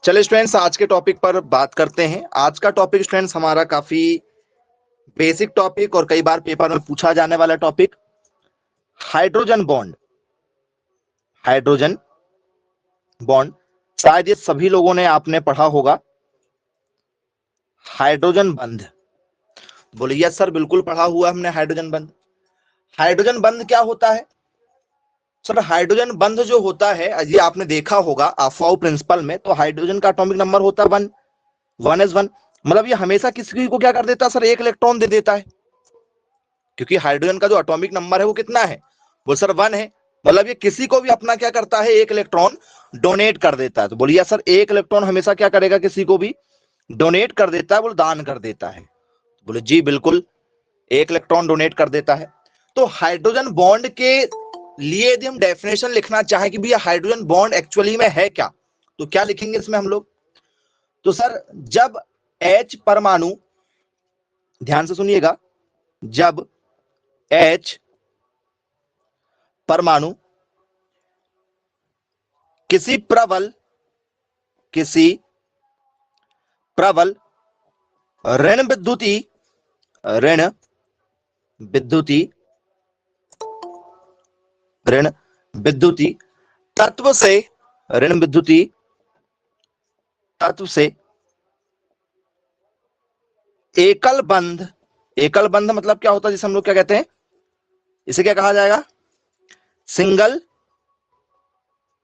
चलिए स्टूडेंट्स, आज के टॉपिक पर बात करते हैं। आज का टॉपिक स्टूडेंट्स हमारा काफी बेसिक टॉपिक और कई बार पेपर में पूछा जाने वाला topic, hydrogen bond. Hydrogen bond शायद ये सभी लोगों ने आपने पढ़ा होगा। हाइड्रोजन बंध, बोले यस सर, बिल्कुल पढ़ा हुआ हमने हाइड्रोजन बंध। हाइड्रोजन बंध क्या होता है सर? हाइड्रोजन बंध जो होता है, ये आपने देखा होगा अफवाह प्रिंसिपल में, तो हाइड्रोजन का एटॉमिक नंबर होता है 1, 1s1। मतलब ये हमेशा किसी को क्या कर देता है सर? एक इलेक्ट्रॉन दे देता है, क्योंकि हाइड्रोजन का जो एटॉमिक नंबर है वो कितना है? वो सर 1 है। मतलब ये किसी को भी अपना क्या करता है? एक इलेक्ट्रॉन डोनेट कर देता है। तो बोलिए सर, एक इलेक्ट्रॉन हमेशा क्या करेगा? किसी को भी डोनेट कर देता है, बोले दान कर देता है। बोले जी बिल्कुल, एक इलेक्ट्रॉन डोनेट कर देता है। तो हाइड्रोजन बॉन्ड के लिए यदि हम डेफिनेशन लिखना चाहें कि भैया हाइड्रोजन बॉन्ड एक्चुअली में है क्या, तो क्या लिखेंगे इसमें हम लोग? तो सर, जब H परमाणु, ध्यान से सुनिएगा, जब H परमाणु किसी प्रबल ऋण विद्युतीय ऋण विद्युतीय तत्व से ऋण विद्युतीय तत्व से एकल बंध मतलब क्या होता है? जिसे हम लोग क्या कहते हैं? इसे क्या कहा जाएगा? Single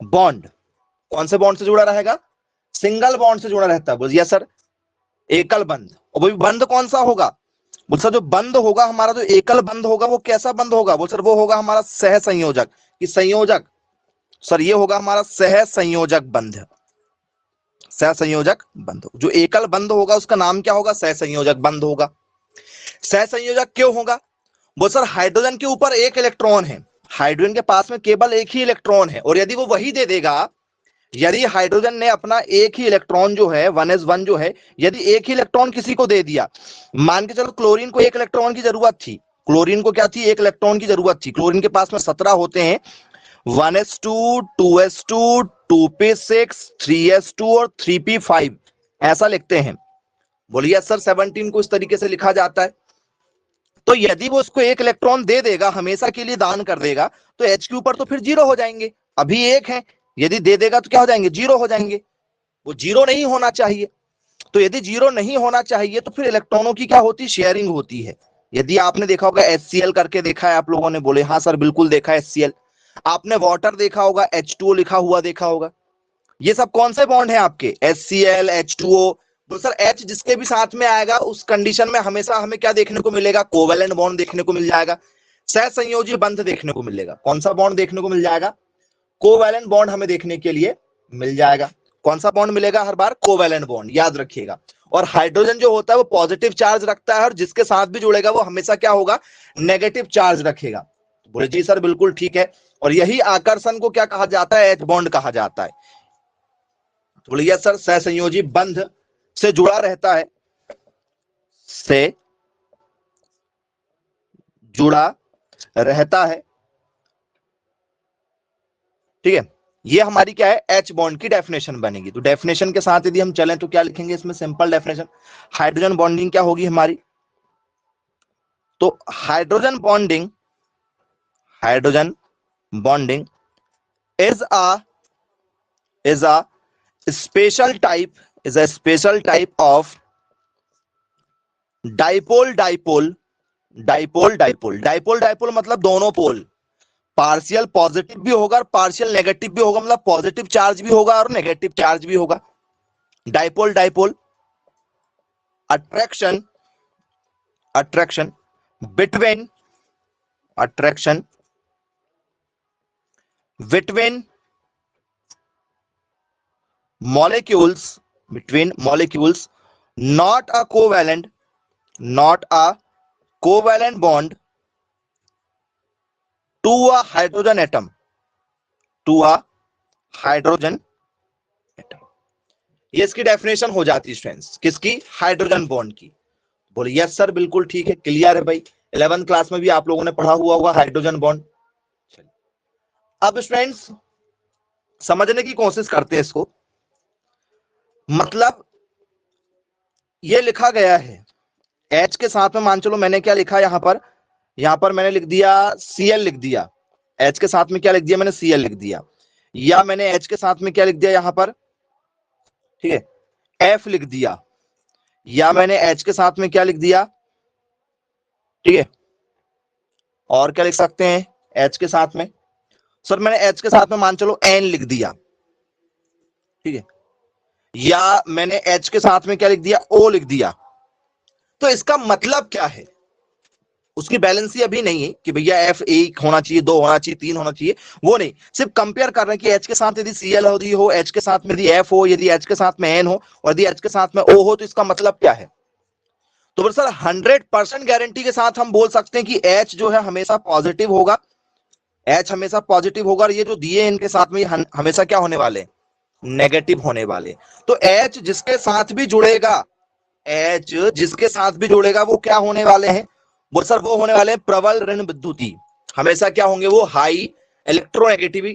bond. कौन से बॉन्ड से जुड़ा रहेगा? सिंगल बॉन्ड से जुड़ा रहता है। बोलिए सर, एकल बंध। और वो बंध कौन सा होगा? बोल सर, जो बंध होगा हमारा, जो एकल बंध होगा, वो कैसा बंध होगा? बोल सर, वो होगा हमारा सह संयोजक कि संयोजक। सर ये होगा हमारा सह संयोजक बंध। सह संयोजक बंध। जो एकल बंध होगा उसका नाम क्या होगा? सह संयोजक बंध होगा। सह संयोजक क्यों होगा? बोल सर, हाइड्रोजन के ऊपर एक इलेक्ट्रॉन है, हाइड्रोजन के पास में केवल एक ही इलेक्ट्रॉन है, और यदि वो वही दे देगा, यदि हाइड्रोजन ने अपना एक ही इलेक्ट्रॉन जो है 1s1 जो है, यदि एक ही इलेक्ट्रॉन किसी को दे दिया, मान के चलो क्लोरीन को एक इलेक्ट्रॉन की जरूरत थी, क्लोरीन को क्या थी? एक इलेक्ट्रॉन की जरूरत थी। क्लोरीन के पास में 17 होते हैं, 1s2, 2s2, 2p6, 3s2 और 3p5, ऐसा लिखते हैं। बोलिए सर, 17 को इस तरीके से लिखा जाता है। तो यदि वो उसको एक इलेक्ट्रॉन दे देगा, हमेशा के लिए दान कर देगा, तो H के ऊपर तो फिर 0 हो जाएंगे। अभी एक है, यदि दे देगा तो क्या हो जाएंगे? 0 हो जाएंगे। वो 0 नहीं होना चाहिए। तो यदि 0 नहीं होना चाहिए तो फिर इलेक्ट्रॉनों की क्या होती? शेयरिंग होती है। यदि आपने देखा होगा HCl करके देखा है आप लोगों ने? बोले हाँ सर, बिल्कुल देखा है HCl। आपने वाटर देखा होगा, H2O लिखा हुआ देखा होगा। ये सब कौन से बॉन्ड है आपके? HCl, H2O। तो सर H जिसके भी साथ में आएगा उस कंडीशन में हमेशा हमें क्या देखने को मिलेगा? कोवेलेंट बॉन्ड देखने को मिल जाएगा, सहसंयोजी बंध देखने को मिलेगा। कौन सा बॉन्ड देखने को मिल जाएगा? कोवेलेंट बॉन्ड हमें देखने के लिए मिल जाएगा। कौन सा बॉन्ड मिलेगा हर बार? कोवेलेंट बॉन्ड, याद रखिएगा। और हाइड्रोजन जो होता है वो पॉजिटिव चार्ज रखता है, और जिसके साथ भी जुड़ेगा वो हमेशा क्या होगा? नेगेटिव चार्ज रखेगा। बोले जी सर, बिल्कुल ठीक है। और यही आकर्षण को क्या कहा जाता है? एच बॉन्ड कहा जाता है। बोले यस सर, सहसंयोजी बंध से जुड़ा रहता है, से जुड़ा रहता है। ठीक है, ये हमारी क्या है? एच बॉन्ड की डेफिनेशन बनेगी। तो डेफिनेशन के साथ यदि हम चलें तो क्या लिखेंगे इसमें? सिंपल डेफिनेशन, हाइड्रोजन बॉन्डिंग क्या होगी हमारी? तो hydrogen bonding is a special type of dipole मतलब दोनों पोल, पार्शियल पॉजिटिव भी होगा और पार्शियल नेगेटिव भी होगा। मतलब पॉजिटिव चार्ज भी होगा और नेगेटिव चार्ज भी होगा। Dipole attraction between molecules not a covalent bond to a hydrogen atom ये इसकी डेफिनेशन हो जाती है स्टूडेंट्स, किसकी? हाइड्रोजन बॉन्ड की। बोले यस सर, बिल्कुल ठीक है, क्लियर है भाई। 11th क्लास में भी आप लोगों ने पढ़ा हुआ होगा हाइड्रोजन बॉन्ड। अब स्टूडेंट्स समझने की कोशिश करते हैं इसको। मतलब ये लिखा गया है H के साथ में, मान चलो मैंने क्या लिखा यहां पर मैंने लिख दिया Cl लिख दिया। H के साथ में क्या लिख दिया मैंने, Cl लिख दिया। या मैंने H के साथ में क्या लिख दिया यहां पर, ठीक है, F लिख दिया। या मैंने H के साथ में क्या लिख दिया, ठीक है, और क्या लिख सकते हैं H के साथ में, सर मैंने H के साथ में मान चलो N लिख दिया, ठीक है, या मैंने H के साथ में क्या लिख दिया, O लिख दिया। तो इसका मतलब क्या है, उसकी बैलेंस ही अभी नहीं है कि भैया एफ एक होना चाहिए, दो होना चाहिए, तीन होना चाहिए, वो नहीं, सिर्फ कंपेयर कर रहे हैं कि एच के साथ यदि सीएल हो, एच के साथ में यदि एफ हो, यदि एच के साथ में एन हो, और यदि एच के साथ में ओ हो, तो इसका मतलब क्या है। तो सर 100% गारंटी के साथ हम बोल सकते हैं कि एच जो है हमेशा पॉजिटिव होगा, एच हमेशा पॉजिटिव होगा, और ये जो दिए इनके साथ में हमेशा क्या होने वाले, नेगेटिव होने वाले। तो एच जिसके साथ भी जुड़ेगा, एच जिसके साथ भी जुड़ेगा वो क्या होने वाले हैं, वो सर वो होने वाले हैं प्रबल ऋण विद्युती, हमेशा क्या होंगे, वो हाई इलेक्ट्रोनेगेटिव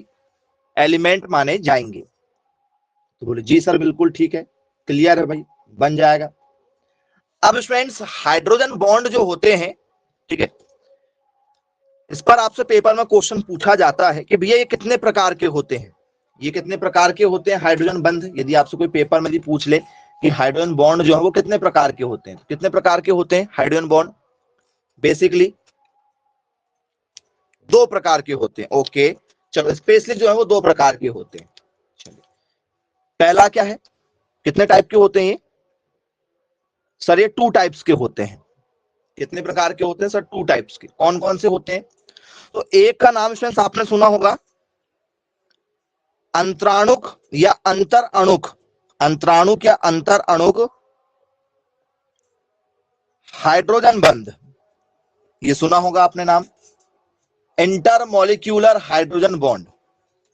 एलिमेंट माने जाएंगे। तो बोले जी सर बिल्कुल ठीक है, क्लियर है भाई, बन जाएगा। अब स्टूडेंट्स हाइड्रोजन बॉन्ड जो होते हैं, ठीक है, इस पर आपसे पेपर में क्वेश्चन पूछा जाता है कि भैया ये कितने प्रकार के होते हैं, ये कितने प्रकार के होते हैं हाइड्रोजन बंध। यदि आपसे कोई पेपर में पूछ ले कि हाइड्रोजन बॉन्ड जो है वो कितने प्रकार के होते हैं, कितने प्रकार के होते हैं हाइड्रोजन बॉन्ड, बेसिकली दो प्रकार के होते हैं। ओके चलो, स्पेशली जो है वो दो प्रकार के होते हैं। चलिए, पहला क्या है, कितने टाइप के होते हैं ये, सर ये 2 टाइप्स के होते हैं। कितने प्रकार के होते हैं सर, 2 टाइप्स के। कौन कौन से होते हैं, तो एक का नाम स्टूडेंट्स आपने सुना होगा अंतराणुक या अंतर अणुक, अंतराणुक या अंतर अणुक हाइड्रोजन बंध, ये सुना होगा आपने नाम। इंटरमोलिक्यूलर हाइड्रोजन बॉन्ड,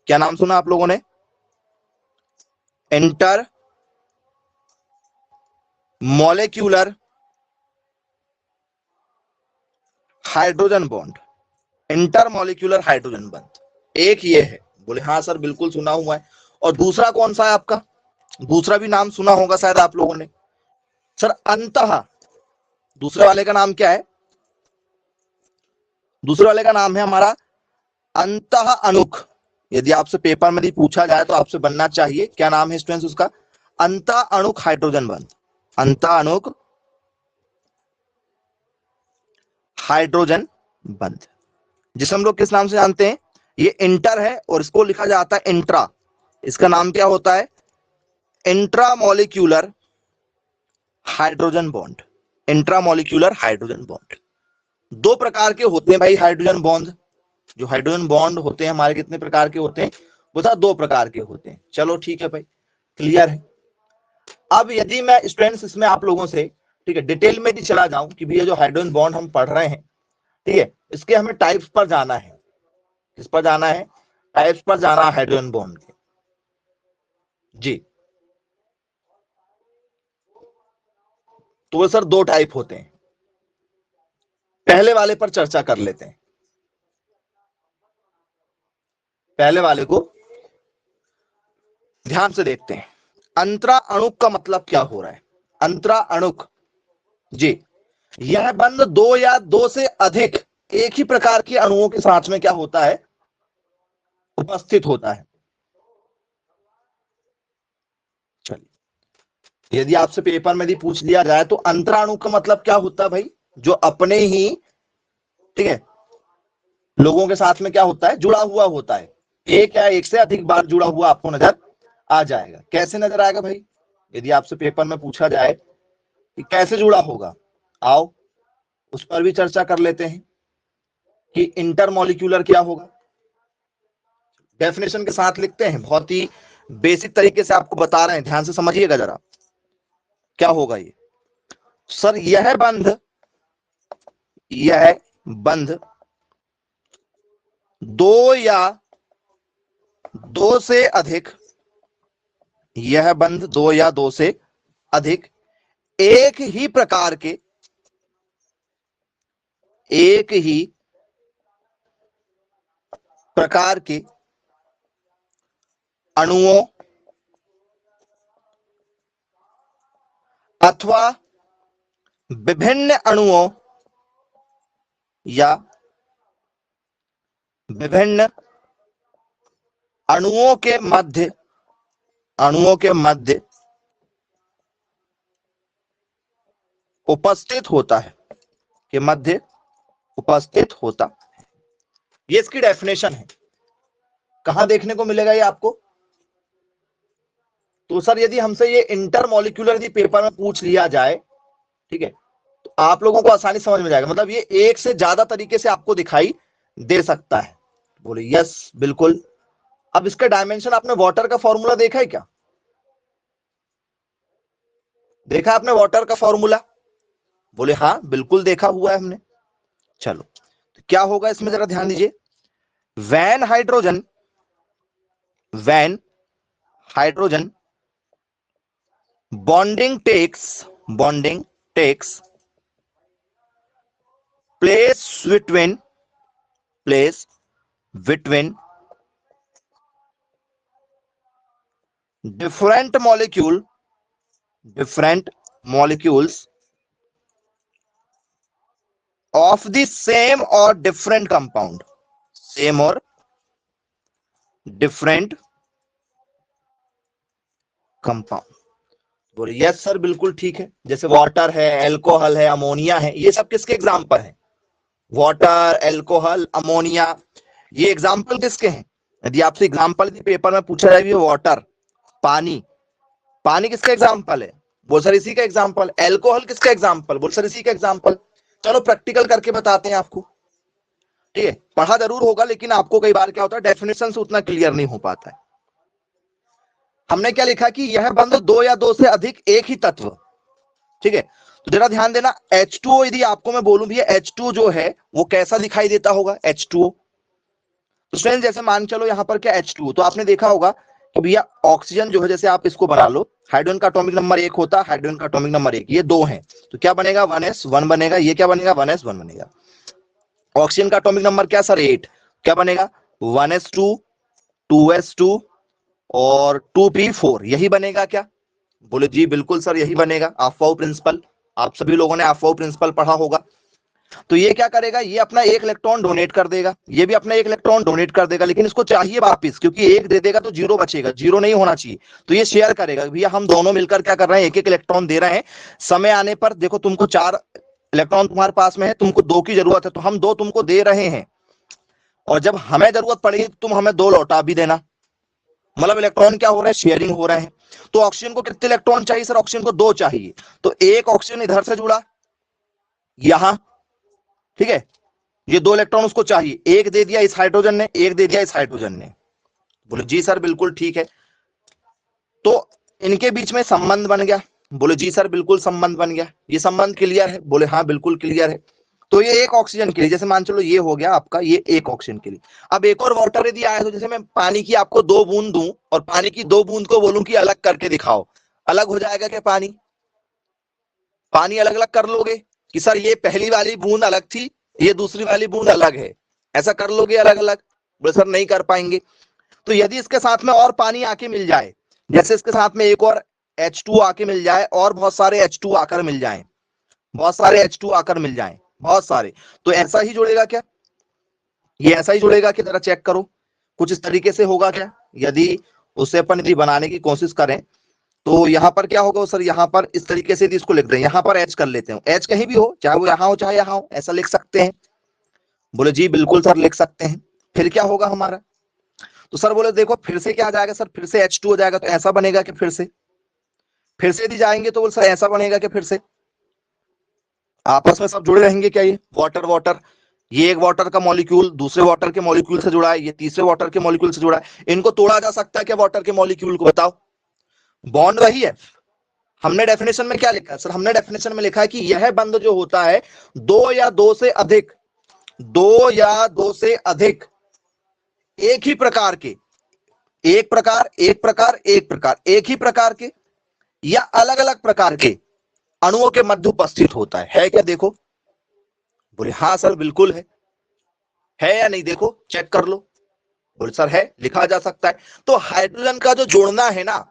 क्या नाम सुना आप लोगों ने, inter molecular hydrogen bond, intermolecular hydrogen bond एक ये है। बोले हाँ सर बिल्कुल सुना हुआ है। और दूसरा कौन सा है आपका, दूसरा भी नाम सुना होगा शायद आप लोगों ने, सर अंतः, दूसरे वाले का नाम क्या है, दूसरे वाले का नाम है हमारा अंतः अणुक। यदि आपसे पेपर में पूछा जाए तो आपसे बनना चाहिए क्या नाम है स्टूडेंट्स उसका, अंतः अणुक हाइड्रोजन बॉन्ड, अंतः अणुक हाइड्रोजन बंध, जिसे हम लोग किस नाम से जानते हैं, ये इंटर है और इसको लिखा जाता है इंट्रा, इसका नाम क्या होता है, intramolecular hydrogen bond, intramolecular hydrogen bond. दो प्रकार के होते हैं भाई हाइड्रोजन बॉन्ड, जो हाइड्रोजन बॉन्ड होते हैं हमारे कितने प्रकार के होते हैं, वो था 2 प्रकार के होते हैं। चलो ठीक है भाई, क्लियर है। अब यदि मैं स्टूडेंट्स इसमें आप लोगों से, ठीक है, डिटेल में भी चला जाऊं कि भैया जो हाइड्रोजन बॉन्ड हम पढ़ रहे हैं, ठीक है, इसके हमें टाइप्स पर जाना है, किस पर जाना है, टाइप्स पर जाना है हाइड्रोजन बॉन्ड के। जी, तो वो सर 2 टाइप होते हैं, पहले वाले पर चर्चा कर लेते हैं, पहले वाले को ध्यान से देखते हैं। अंतरा अणुक का मतलब क्या हो रहा है, अंतरा अणुक, जी, यह बंध 2 या 2 से अधिक एक ही प्रकार के अणुओं के साथ में क्या होता है, उपस्थित होता है। चलिए, यदि आपसे पेपर में भी पूछ लिया जाए तो अंतराणु का मतलब क्या होता है भाई, जो अपने ही, ठीक है, लोगों के साथ में क्या होता है, जुड़ा हुआ होता है, एक या एक से अधिक बार जुड़ा हुआ आपको नजर आ जाएगा। कैसे नजर आएगा भाई, यदि आपसे पेपर में पूछा जाए कि कैसे जुड़ा होगा, आओ उस पर भी चर्चा कर लेते हैं कि इंटरमॉलिक्यूलर क्या होगा। डेफिनेशन के साथ लिखते हैं, बहुत ही बेसिक तरीके से आपको बता रहे हैं, ध्यान से समझिएगा जरा, क्या होगा ये, सर यह बंध 2 या 2 से अधिक, यह बंध 2 या 2 से अधिक एक ही प्रकार के, एक ही प्रकार के अणुओं अथवा विभिन्न अणुओं या विभिन्न अणुओं के मध्य उपस्थित होता है, के मध्य उपस्थित होता। ये इसकी डेफिनेशन है। कहां देखने को मिलेगा ये आपको? तो सर यदि हमसे ये इंटरमॉलिक्यूलर यदि पेपर में पूछ लिया जाए, ठीक है, तो आप लोगों को आसानी समझ में जाएगा। मतलब ये एक से ज्यादा तरीके से आपको दिखाई दे सकता है। बोले यस बिल्कुल। अब इसका डायमेंशन आपने वाटर का फॉर्मूला देखा है क्या? देखा आपने वाटर का फॉर्मूला? बोले हाँ बिल्कुल देखा हुआ है हमने। चलो तो क्या होगा इसमें जरा ध्यान दीजिए। When hydrogen bonding takes place between different molecules of the same or different compound, बोले यस सर बिल्कुल ठीक है। जैसे वाटर है, एल्कोहल है, अमोनिया है, ये सब किसके एग्जाम्पल हैं? वाटर, एल्कोहल, अमोनिया, ये एग्जाम्पल किसके हैं? यदि आपसे एग्जाम्पल पेपर में पूछा जाए वाटर, पानी किसका एग्जाम्पल है? बोल सर इसी का एग्जाम्पल। एल्कोहल किसका एग्जाम्पल? बोल सर इसी का एग्जाम्पल। चलो प्रैक्टिकल करके बताते हैं आपको, ठीक है। पढ़ा जरूर होगा लेकिन आपको कई बार क्या होता है डेफिनेशन से उतना क्लियर नहीं हो पाता है। हमने क्या लिखा कि यह बंध दो या दो से अधिक एक ही तत्व, ठीक है। तो जरा ध्यान देना, H2O यदि आपको मैं बोलूं भैया H2O जो है वो कैसा दिखाई देता होगा? H2O तो स्टूडेंट जैसे मान चलो यहां पर क्या H2O, तो आपने देखा होगा कि भैया ऑक्सीजन जो है, जैसे आप इसको बना लो, हाइड्रोजन का एटॉमिक नंबर 1 होता है, हाइड्रोजन का एटॉमिक नंबर 1, ये 2 है तो क्या बनेगा? 1s1 बनेगा। ये क्या बनेगा? 1s1 बनेगा। ऑक्सीजन का एटॉमिक नंबर क्या सर? 8, क्या बनेगा? 1s2, 2s2 और 2p4, यही बनेगा क्या? बोले जी बिल्कुल सर यही बनेगा। अफवाह प्रिंसिपल, आप सभी लोगों ने अफवाह प्रिंसिपल पढ़ा होगा। तो ये क्या करेगा? ये अपना 1 इलेक्ट्रॉन डोनेट कर देगा, ये भी अपना 1 इलेक्ट्रॉन डोनेट कर देगा, लेकिन इसको चाहिए वापिस, क्योंकि 1 दे देगा तो 0 बचेगा, 0 नहीं होना चाहिए। तो ये शेयर करेगा, भैया हम दोनों मिलकर क्या कर रहे हैं? 1-1 इलेक्ट्रॉन दे रहे हैं। समय आने पर देखो तुमको 4 इलेक्ट्रॉन तुम्हारे पास में है, तुमको 2 की जरूरत है, तो हम 2 तुमको दे रहे हैं, और जब हमें जरूरत पड़ेगी तो तुम हमें 2 लौटा भी देना। मतलब इलेक्ट्रॉन क्या हो रहा है? शेयरिंग हो रहा है। तो ऑक्सीजन को कितने इलेक्ट्रॉन चाहिए सर? ऑक्सीजन को 2 चाहिए, तो 1 ऑक्सीजन इधर से जुड़ा यहां, ठीक है, ये 2 इलेक्ट्रॉन उसको चाहिए, 1 दे दिया इस हाइड्रोजन ने, 1 दे दिया इस हाइड्रोजन ने। बोले जी सर बिल्कुल ठीक है। तो इनके बीच में संबंध बन गया। बोले जी सर बिल्कुल संबंध बन गया। ये संबंध क्लियर है? बोले हाँ बिल्कुल क्लियर है। तो ये 1 ऑक्सीजन के लिए, जैसे मान चलो ये हो गया आपका, ये 1 ऑक्सीजन के लिए। अब एक और वाटर यदि आया, तो जैसे मैं पानी की आपको 2 बूंद दूं और पानी की 2 बूंद को बोलूं कि अलग करके दिखाओ, अलग हो जाएगा क्या? पानी अलग अलग कर लोगे कि सर ये पहली वाली बूंद अलग थी, ये दूसरी वाली बूंद अलग है, ऐसा कर लोगे अलग अलग? बोले सर नहीं कर पाएंगे। तो यदि इसके साथ में और पानी आके मिल जाए, जैसे इसके साथ में एक और H2 आके मिल जाए, और बहुत सारे H2 आकर मिल जाएं, बहुत सारे H2 आकर मिल जाएं, बहुत सारे, तो ऐसा ही जुड़ेगा क्या? ये ऐसा ही जुड़ेगा कि जरा चेक करो, कुछ इस तरीके से होगा क्या? यदि उसे अपन यदि बनाने की कोशिश करें तो यहां पर क्या होगा सर? यहां पर इस तरीके से इसको लिख रहे हैं, यहां पर H कर लेते हैं, H कहीं भी हो, चाहे वो यहां हो चाहे यहां हो, ऐसा लिख सकते हैं। बोले जी बिल्कुल सर लिख सकते हैं। फिर क्या होगा हमारा? तो सर बोले देखो फिर से क्या आ जाएगा सर? फिर से H2 हो जाएगा, तो ऐसा बनेगा कि फिर से यदि जाएंगे तो बोले सर ऐसा बनेगा कि फिर से आपस में सब जुड़े रहेंगे क्या? ये वाटर, ये एक वाटर का मॉलिक्यूल दूसरे वाटर के मॉलिक्यूल से जुड़ा है, ये तीसरे वाटर के मॉलिक्यूल से जुड़ा है, इनको तोड़ा जा सकता है क्या वाटर के मॉलिक्यूल को? बताओ, बॉन्ड वही है। हमने डेफिनेशन में क्या लिखा है सर? हमने डेफिनेशन में लिखा है कि यह बंध जो होता है 2 या 2 से अधिक एक ही प्रकार के, एक ही प्रकार के या अलग अलग प्रकार के अणुओं के मध्य उपस्थित होता है क्या? देखो, बोले हाँ सर बिल्कुल है या नहीं? देखो चेक कर लो। बोले सर है, लिखा जा सकता है। तो हाइड्रोजन का जो जोड़ना है ना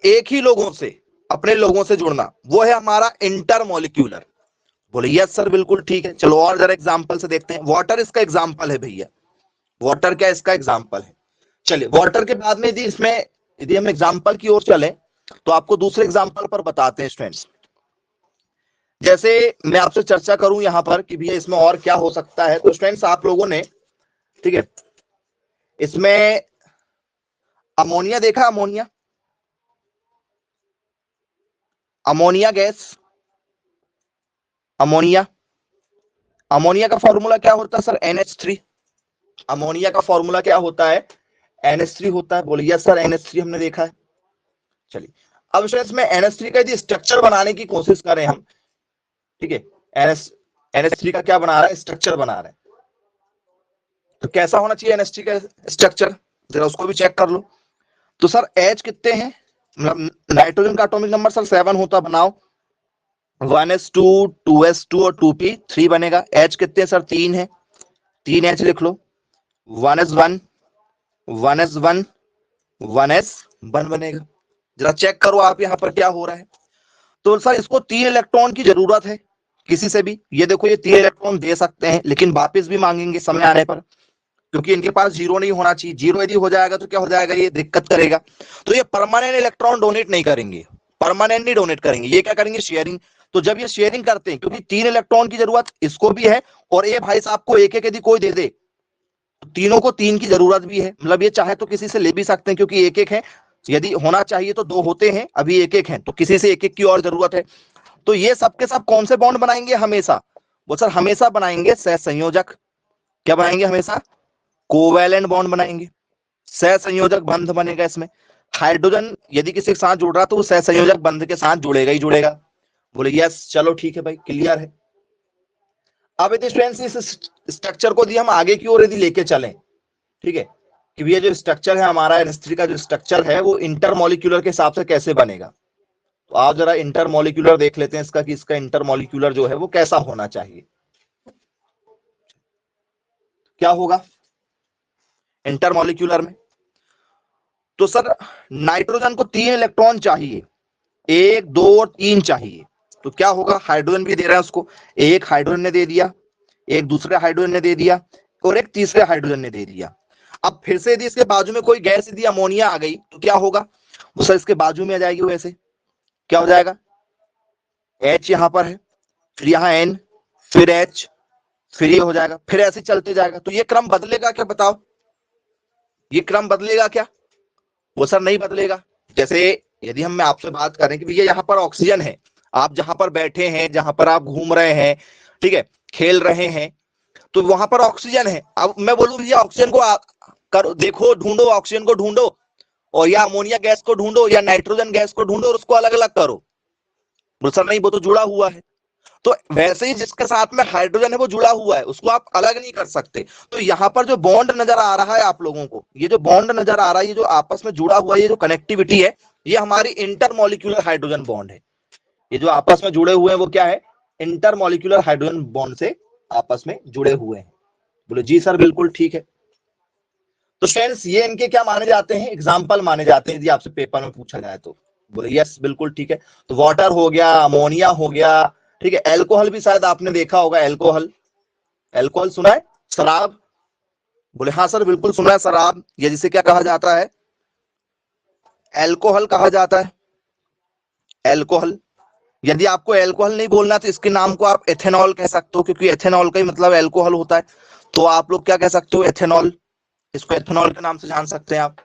एक ही लोगों से, अपने लोगों से जुड़ना, वो है हमारा इंटरमोलिक्यूलर। बोले यस सर बिल्कुल ठीक है। चलो और जरा एग्जांपल से देखते हैं। वाटर इसका एग्जांपल है भैया, वाटर क्या इसका एग्जांपल है। चलिए वाटर के बाद में यदि इसमें यदि हम एग्जांपल की ओर चले तो आपको दूसरे एग्जांपल पर बताते हैं स्टूडेंट्स। जैसे मैं आपसे चर्चा करूं यहां पर कि भैया इसमें और क्या हो सकता है, तो स्टूडेंट्स आप लोगों ने, ठीक है, इसमें अमोनिया देखा, ammonia, ammonia gas, ammonia, ammonia का फॉर्मूला क्या होता है सर, NH3। अमोनिया का फॉर्मूला क्या होता है, NH3 होता है। बोलिए सर NH3 हमने देखा है। चलिए अब इसमें NH3 का यदि स्ट्रक्चर बनाने की कोशिश करें हम, ठीक है, NH3 का क्या बना रहा है, स्ट्रक्चर बना रहा है, तो कैसा होना चाहिए NH3 का स्ट्रक्चर, जरा उसको भी चेक कर लो। तो सर H कितने हैं, मतलब नाइट्रोजन का एटॉमिक नंबर सर 7 होता, बनाओ 1s2 2s2 और 2p3 बनेगा। H कितने सर, 3 है, 3H लिख लो। 1s1 1s1 1s1 बनेगा। जरा चेक करो आप यहाँ पर क्या हो रहा है। तो सर इसको 3 इलेक्ट्रॉन की जरूरत है किसी से भी, ये देखो ये 3 इलेक्ट्रॉन दे सकते हैं लेकिन वापस भी मांगेंगे समय आने पर, क्योंकि इनके पास जीरो नहीं होना चाहिए। जीरो यदि हो जाएगा तो क्या हो जाएगा, ये दिक्कत करेगा। तो ये परमानेंट इलेक्ट्रॉन डोनेट नहीं करेंगे, परमानेंट नहीं डोनेट करेंगे, ये क्या करेंगे, शेयरिंग। तो जब ये शेयरिंग करते हैं, क्योंकि 3 इलेक्ट्रॉन की जरूरत इसको भी है और ये भाई साहब को एक एक यदि कोई दे दे, तो तीनों को 3 की जरूरत भी है, मतलब ये चाहे तो किसी से ले भी सकते हैं, क्योंकि एक एक है, यदि होना चाहिए तो 2 होते हैं, अभी एक एक है, तो किसी से एक एक की और जरूरत है। तो ये सबके सब कौन से बॉन्ड बनाएंगे हमेशा, वो सर हमेशा बनाएंगे सह संयोजक। क्या बनाएंगे हमेशा, कोवैलेंट बॉन्ड बनाएंगे, सह संयोजक बंध बनेगा इसमें। हाइड्रोजन यदि किसी के साथ जुड़ रहा तो वो सह संयोजक बंध के साथ जुड़ेगा ही जुड़ेगा। बोले यस चलो ठीक है भाई, क्लियर है। अब यदि स्टूडेंट्स इस स्ट्रक्चर को हम आगे की ओर यदि लेके चलें, ठीक है, कि ये जो स्ट्रक्चर है हमारा NH3 का जो स्ट्रक्चर है वो इंटरमोलिक्यूलर के हिसाब से कैसे बनेगा, तो आप जरा इंटरमोलिक्यूलर देख लेते हैं इसका, कि इसका इंटरमोलिक्यूलर जो है वो कैसा होना चाहिए। क्या होगा इंटरमोलिक्यूलर में, तो सर नाइट्रोजन को 3 इलेक्ट्रॉन चाहिए, 1 2 और 3 चाहिए। तो क्या होगा, हाइड्रोजन भी दे रहा है उसको, एक हाइड्रोजन ने दे दिया, एक दूसरे हाइड्रोजन ने दे दिया और एक तीसरे हाइड्रोजन ने दे दिया। अब फिर से यदि इसके बाजू में कोई गैस यदि अमोनिया आ गई तो क्या होगा, वो सर इसके बाजू में आ जाएगी, वैसे क्या हो जाएगा, H यहां पर है, फिर यहाँ N, फिर H, फिर ये हो जाएगा, फिर ऐसे चलते जाएगा। तो ये क्रम बदलेगा क्या, बताओ, ये क्रम बदलेगा क्या, वो सर नहीं बदलेगा। जैसे यदि हम मैं आपसे बात करें कि भैया यहाँ पर ऑक्सीजन है, आप जहां पर बैठे हैं, जहां पर आप घूम रहे हैं, ठीक है, खेल रहे हैं, तो वहां पर ऑक्सीजन है। अब मैं बोलूं भैया ऑक्सीजन को कर देखो, ढूंढो, ऑक्सीजन को ढूंढो, और या अमोनिया गैस को ढूंढो या नाइट्रोजन गैस को ढूंढो और उसको अलग अलग करो। बोल सर नहीं, वो तो जुड़ा हुआ है। तो वैसे ही जिसके साथ में हाइड्रोजन है वो जुड़ा हुआ है, उसको आप अलग नहीं कर सकते। तो यहाँ पर जो बॉन्ड नजर आ रहा है आप लोगों को, ये जो बॉन्ड नजर आ रहा है, ये जो आपस में जुड़ा हुआ है, ये जो कनेक्टिविटी है, ये हमारी इंटरमोलिक्यूलर हाइड्रोजन बॉन्ड है। ये जो आपस में जुड़े हुए हैं वो क्या है, इंटरमोलिक्यूलर हाइड्रोजन बॉन्ड से आपस में जुड़े हुए हैं। बोले जी सर बिल्कुल ठीक है। तो फ्रेंड्स ये इनके क्या माने जाते हैं, एग्जाम्पल माने जाते हैं यदि आपसे पेपर में पूछा जाए तो। बोले यस बिल्कुल ठीक है। तो वाटर हो गया, अमोनिया हो गया, ठीक है, एल्कोहल भी शायद आपने देखा होगा, एल्कोहल, एल्कोहल सुना है, शराब। बोले हाँ सर बिल्कुल सुना है, शराब, ये जिसे क्या कहा जाता है, एल्कोहल कहा जाता है, एल्कोहल। यदि आपको एल्कोहल नहीं बोलना तो इसके नाम को आप एथेनॉल कह सकते हो, क्योंकि एथेनॉल का ही मतलब एल्कोहल होता है। तो आप लोग क्या कह सकते हो, एथेनॉल, इसको एथेनॉल के नाम से जान सकते हैं आप।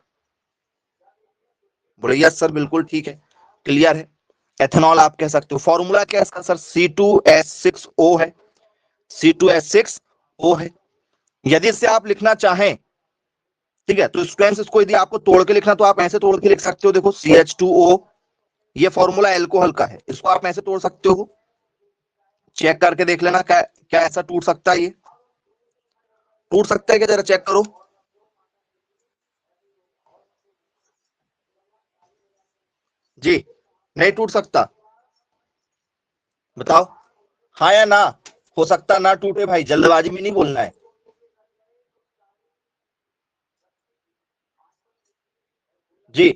बोले यस सर बिल्कुल ठीक है, क्लियर है, एथेनॉल आप कह सकते हो। फॉर्मूला क्या है इसका सर, C2H6O है, C2H6O है। यदि इससे आप लिखना चाहें, ठीक है, तो स्टूडेंट्स इसको यदि आपको तोड़ के लिखना तो आप ऐसे तोड़ के लिख सकते हो, देखो CH2O, ये फॉर्मूला एल्कोहल का है, इसको आप ऐसे तोड़ सकते हो, चेक करके देख लेना क्या क्या ऐसा टूट सकता है, ये टूट सकता है क्या, जरा चेक करो। जी नहीं टूट सकता, बताओ, हाँ या ना, हो सकता ना टूटे भाई, जल्दबाजी में नहीं बोलना है। जी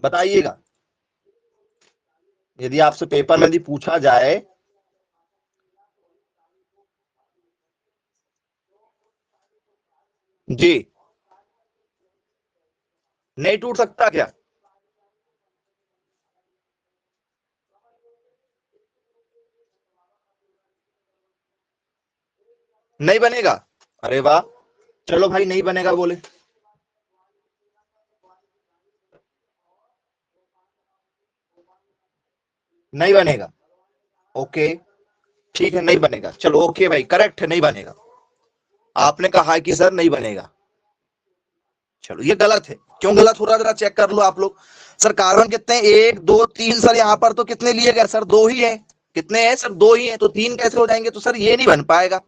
बताइएगा। यदि आपसे पेपर में यदि पूछा जाए जी, नहीं टूट सकता क्या? नहीं बनेगा? अरे वाह, चलो भाई नहीं बनेगा बोले। नहीं बनेगा, ओके, ठीक है नहीं बनेगा, चलो ओके भाई, करेक्ट है, नहीं बनेगा। आपने कहा है कि सर नहीं बनेगा, चलो ये गलत है। क्यों गलत हो रहा है जरा चेक कर लो आप लोग। सर कार्बन कितने हैं? एक दो तीन। सर यहाँ पर तो कितने लिए गए सर? दो ही है। कितने हैं सर? दो ही है, तो तीन कैसे हो जाएंगे? तो सर ये नहीं बन पाएगा।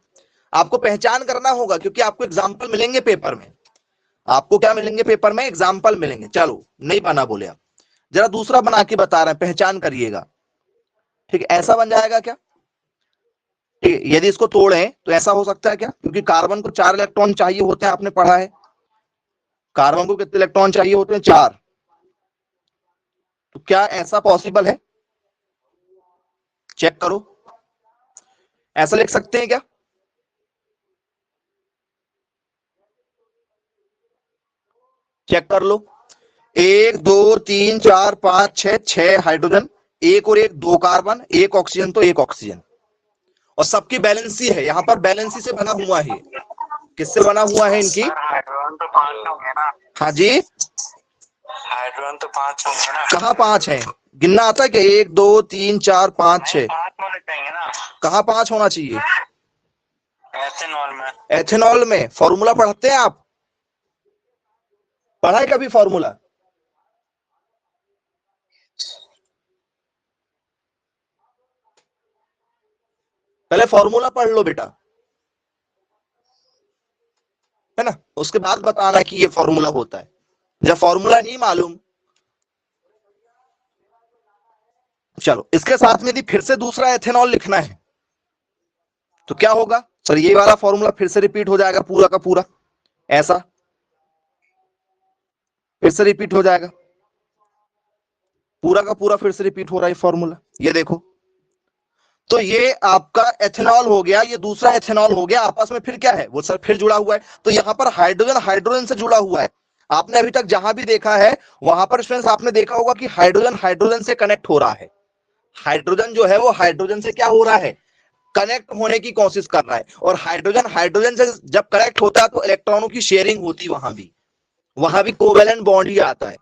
आपको पहचान करना होगा, क्योंकि आपको एग्जाम्पल मिलेंगे पेपर में। आपको क्या मिलेंगे पेपर में? एग्जाम्पल मिलेंगे। चलो नहीं बना बोले आप, जरा दूसरा बना के बता रहे हैं, पहचान करिएगा। ठीक है, ऐसा बन जाएगा क्या? ठीक है, यदि इसको तोड़ें तो ऐसा हो सकता है क्या? क्योंकि कार्बन को 4 इलेक्ट्रॉन चाहिए होते हैं, आपने पढ़ा है। कार्बन को कितने इलेक्ट्रॉन चाहिए होते हैं? 4। तो क्या ऐसा पॉसिबल है? चेक करो, ऐसा लिख सकते हैं क्या? चेक कर लो। एक दो तीन चार पांच छह, 6 हाइड्रोजन, एक और एक, 2 कार्बन, 1 ऑक्सीजन, तो 1 ऑक्सीजन। और सबकी बैलेंसी है, यहाँ पर बैलेंसी से बना हुआ है। किससे बना हुआ है इनकी? हाइड्रोजन तो 5 होंगे ना। हाँ जी, हाइड्रोजन तो 5 होंगे ना। कहाँ 5 है? गिनना आता है क्या? 1 2 3 4 5 6। 5 होने चाहिए ना। कहाँ 5 होना चाहिए? एथेनॉल में। एथेनॉल में फॉर्मूला पढ़ते हैं आप? पढ़ा है कभी फॉर्मूला? पहले फॉर्मूला पढ़ लो बेटा, है ना, उसके बाद बताना कि ये फॉर्मूला होता है। जब फॉर्मूला नहीं मालूम, चलो इसके साथ में यदि फिर से दूसरा एथेनॉल लिखना है तो क्या होगा? सर ये वाला फॉर्मूला फिर से रिपीट हो जाएगा, पूरा का पूरा ऐसा फिर से रिपीट हो जाएगा, पूरा का पूरा फिर से रिपीट हो रहा है फॉर्मूला। ये देखो, तो ये आपका एथेनॉल हो गया, ये दूसरा एथेनॉल हो गया। आपस में फिर क्या है वो? सर फिर जुड़ा हुआ है। तो यहां पर हाइड्रोजन हाइड्रोजन से जुड़ा हुआ है। आपने अभी तक जहां भी देखा है वहां पर स्टूडेंट्स आपने देखा होगा कि हाइड्रोजन हाइड्रोजन से कनेक्ट हो रहा है। हाइड्रोजन जो है वो हाइड्रोजन से क्या हो रहा है? कनेक्ट होने की कोशिश कर रहा है। और हाइड्रोजन हाइड्रोजन से जब कनेक्ट होता है तो इलेक्ट्रॉनों की शेयरिंग होती है, वहां भी कोवेलेंट बॉन्ड ही आता है।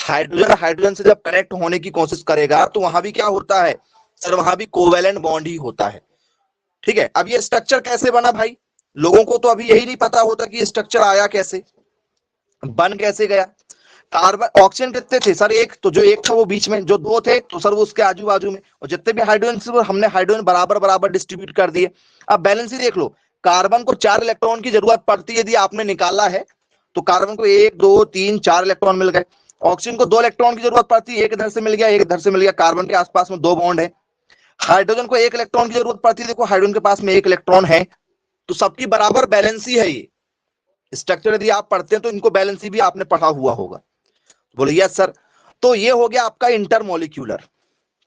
हाइड्रोजन हाइड्रोजन से जब कनेक्ट होने की कोशिश करेगा तो वहां भी क्या होता है? सर वहां भी कोवेलेंट बॉन्ड ही होता है। ठीक है, अब ये स्ट्रक्चर कैसे बना भाई? लोगों को तो अभी यही नहीं पता होता कि स्ट्रक्चर आया कैसे, बन कैसे गया। कार्बन ऑक्सीजन कितने थे सर? एक, तो जो एक था वो बीच में, जो दो थे तो सर वो उसके आजू बाजू में, और जितने भी हाइड्रोजन थे वो हमने हाइड्रोजन बराबर बराबर डिस्ट्रीब्यूट कर दिए। अब बैलेंस ही देख लो, कार्बन को 4 इलेक्ट्रॉन की जरूरत पड़ती है, यदि आपने निकाला है तो कार्बन को 1 2 3 4 इलेक्ट्रॉन मिल गए। ऑक्सीजन को 2 इलेक्ट्रॉन की जरूरत पड़ती है, एक इधर से मिल गया, एक इधर से मिल गया, कार्बन के आसपास में 2 बॉन्ड है। हाइड्रोजन को 1 इलेक्ट्रॉन की जरूरत पड़ती है, देखो हाइड्रोजन के पास में 1 इलेक्ट्रॉन है। तो सबकी बराबर बैलेंसी है ये स्ट्रक्चर। यदि आप पढ़ते हैं तो इनको बैलेंसी भी आपने पढ़ा हुआ होगा। बोले यस सर। तो ये हो गया आपका इंटरमोलिक्यूलर।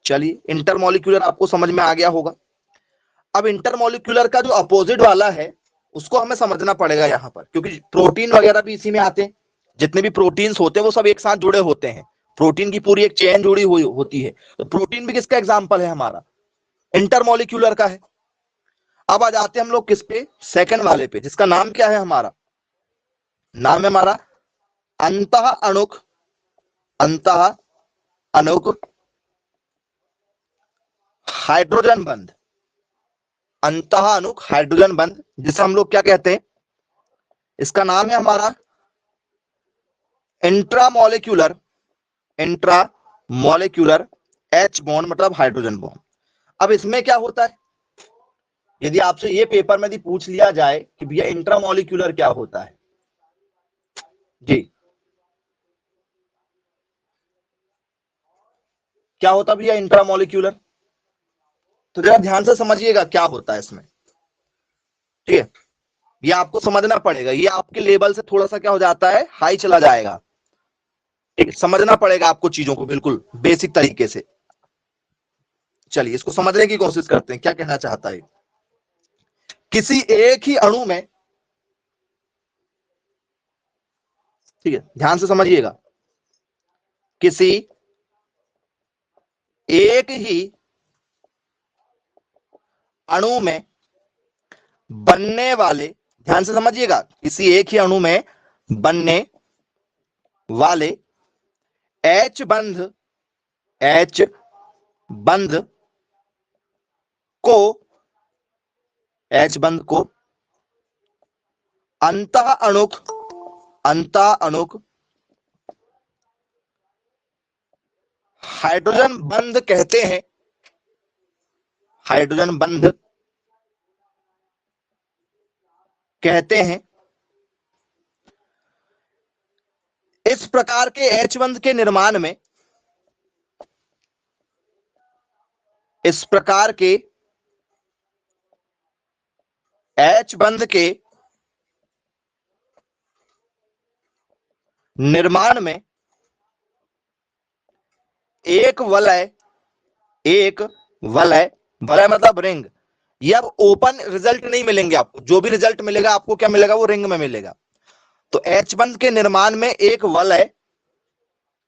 चलिए इंटरमोलिक्यूलर आपको समझ में आ गया होगा। अब इंटरमोलिक्यूलर का जो अपोजिट वाला है उसको हमें समझना पड़ेगा यहाँ पर, क्योंकि प्रोटीन वगैरह भी इसी में आते हैं। जितने भी प्रोटीन्स होते हैं वो सब एक साथ जुड़े होते हैं। प्रोटीन की पूरी एक चेन जुड़ी हुई होती है। तो प्रोटीन भी किसका एग्जाम्पल है? हमारा इंटरमोलिक्यूलर का है। अब आ जाते हैं हम लोग किस पे? सेकंड वाले पे, जिसका नाम क्या है? हमारा नाम है हमारा अंतः अणुक, अंतः अणुक हाइड्रोजन बंध। अंतः अणुक हाइड्रोजन बंध, जिसे हम लोग क्या कहते हैं? इसका नाम है हमारा इंट्रामोलिक्यूलर, इंट्रामोलिक्यूलर एच बॉन्ड, मतलब हाइड्रोजन बॉन्ड। अब इसमें क्या होता है? यदि आपसे ये पेपर में यदि पूछ लिया जाए कि भैया इंट्रामोलिक्यूलर क्या होता है जी, क्या होता भैया इंट्रामोलिक्यूलर? तो जरा ध्यान से समझिएगा क्या होता है इसमें। ठीक है, ये आपको समझना पड़ेगा, ये आपके लेवल से थोड़ा सा क्या हो जाता है? हाई चला जाएगा। ठीक, समझना पड़ेगा आपको चीजों को बिल्कुल बेसिक तरीके से। चलिए इसको समझने की कोशिश करते हैं, क्या कहना चाहता है। किसी एक ही अणु में, ठीक है ध्यान से समझिएगा, किसी एक ही अणु में बनने वाले, ध्यान से समझिएगा, किसी एक ही अणु में बनने वाले H बंध को अंतः अणुक हाइड्रोजन बंध कहते हैं। हाइड्रोजन बंध कहते हैं। इस प्रकार के H बंध के निर्माण में, इस प्रकार के H बंध के निर्माण में एक वलय मतलब रिंग, ये अब ओपन रिजल्ट नहीं मिलेंगे आपको, जो भी रिजल्ट मिलेगा आपको क्या मिलेगा, वो रिंग में मिलेगा। तो H बंध के निर्माण में एक वलय,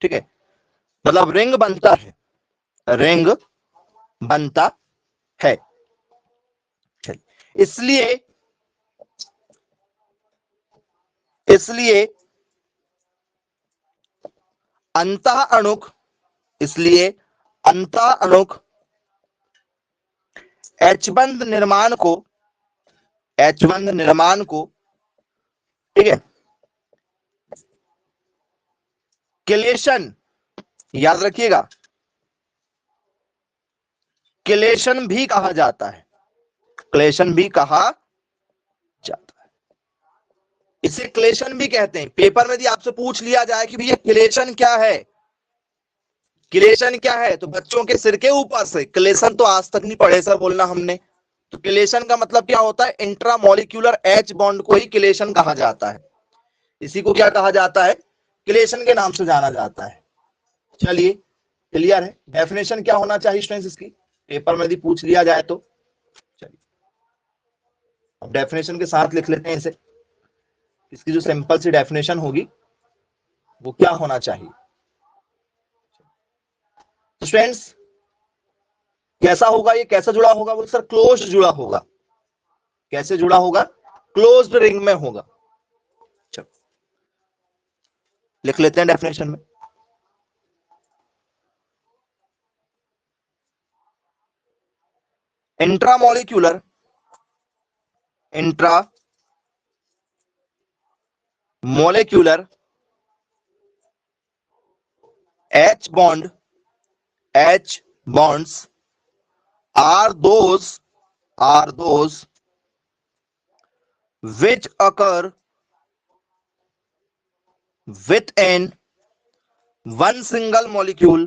ठीक है, मतलब रिंग बनता है, रिंग बनता है। इसलिए अंतः अणुक H बंध निर्माण को, ठीक है, किलेशन, याद रखिएगा, किलेशन भी कहा जाता है, क्लेशन भी कहा जाता है। इसे क्लेशन भी कहते हैं। पेपर में यदि आपसे पूछ लिया जाए कि भैया क्लेशन क्या है, क्लेशन क्या है, तो बच्चों के सिर के ऊपर से क्लेशन तो आज तक नहीं पढ़े सर बोलना हमने। तो क्लेशन का मतलब क्या होता है, इंट्रामोलिक्यूलर H बॉन्ड को ही क्लेशन कहा जाता है। इसी को क्या कहा जाता है, क्लेशन के नाम से जाना जाता है। चलिए क्लियर है। डेफिनेशन क्या होना चाहिए स्टूडेंट्स इसकी, पेपर में यदि पूछ लिया जाए तो। चलिए अब डेफिनेशन के साथ लिख लेते हैं इसे। इसकी जो सिंपल सी डेफिनेशन होगी वो क्या होना चाहिए। तो स्टूडेंट्स कैसा होगा, ये कैसे जुड़ा होगा, वो सर क्लोज जुड़ा होगा। कैसे जुड़ा होगा, क्लोज्ड रिंग में होगा। चलो लिख लेते हैं डेफिनेशन में। Intramolecular H bonds are those which occur within one single molecule